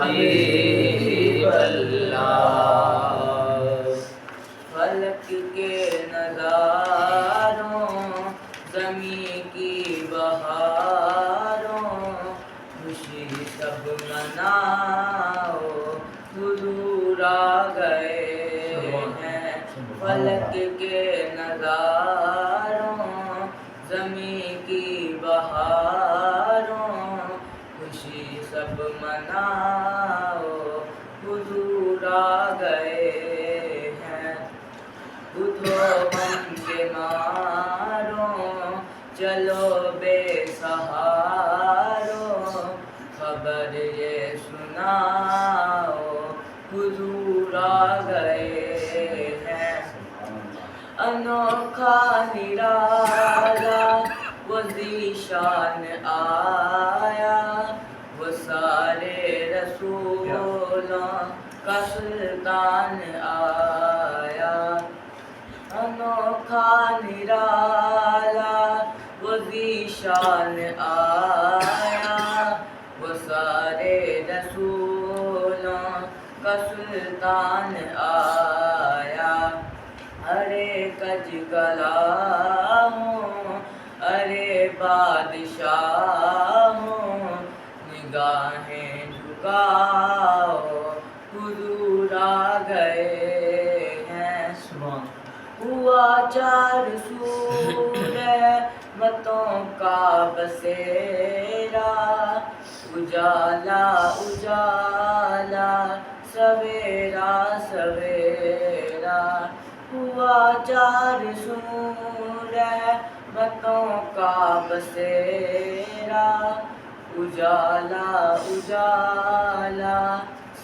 حبیب اللہ، فلک کے نظاروں زمین کی بہاروں خوشی سب مناؤ حضور آ گئے ہیں، فلک کے نظاروں زمین کی بہاروں خوشی سب مناؤ حضور آ گئے ہیں، اٹھو غم کے ماروں چلو بے سہاروں خبر یہ سناؤ حضور آ گئے ہیں، انوکھا نرالا وہ ذیشان آیا، وہ سارے رسولوں کا سلطان آیا، انوکھا نرالا وہ ذیشان آیا، وہ سارے رسولوں کا سلطان آیا، ارے کج کلا ہوں ارے بادشاہ ہوں نگاہیں جھکاؤ حضور آ گئے ہیں، ہوا چار سو رحمتوں کا بسیرا، اجالا اجالا سویرا سویرا، ہوا چار سو رحمتوں کا بسیرا، اجالا اجالا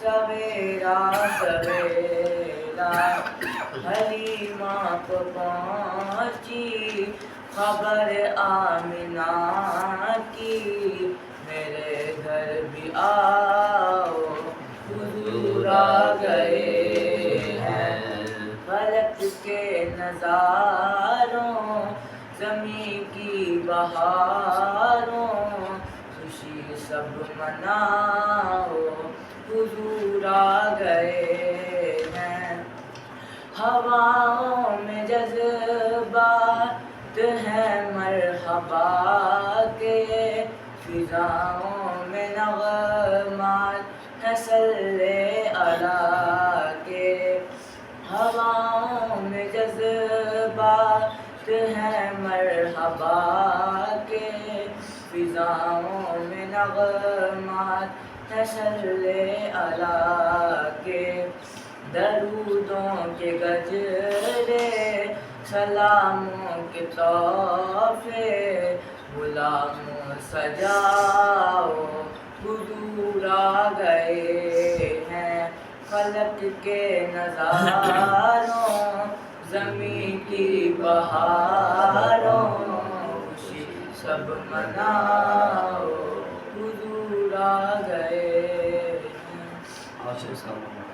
سویرا سویرا، حلیمہ کو پہنچی خبر آمنہ کی، میرے گھر بھی آؤ حضور آ گئے ہیں، فلک کے نظاروں زمین کی بہاروں خوشی سب مناؤ حضور آ گئے ہیں، ہواؤں میں جذبات ہیں مرحبا کے، فضاؤں میں نغمات ہیں صلی علیٰ کے، ہواؤں میں جذبات ہیں مرحبا کے، فضاؤں میں نغمات ہیں صلی علیٰ کے، درودوں کے گجرے سلاموں کے تحفے غلاموں سجاؤ حضور آ گئے ہیں، فلک کے نظاروں زمین کی بہاروں خوشی سب مناؤ حضور آ گئے ہیں۔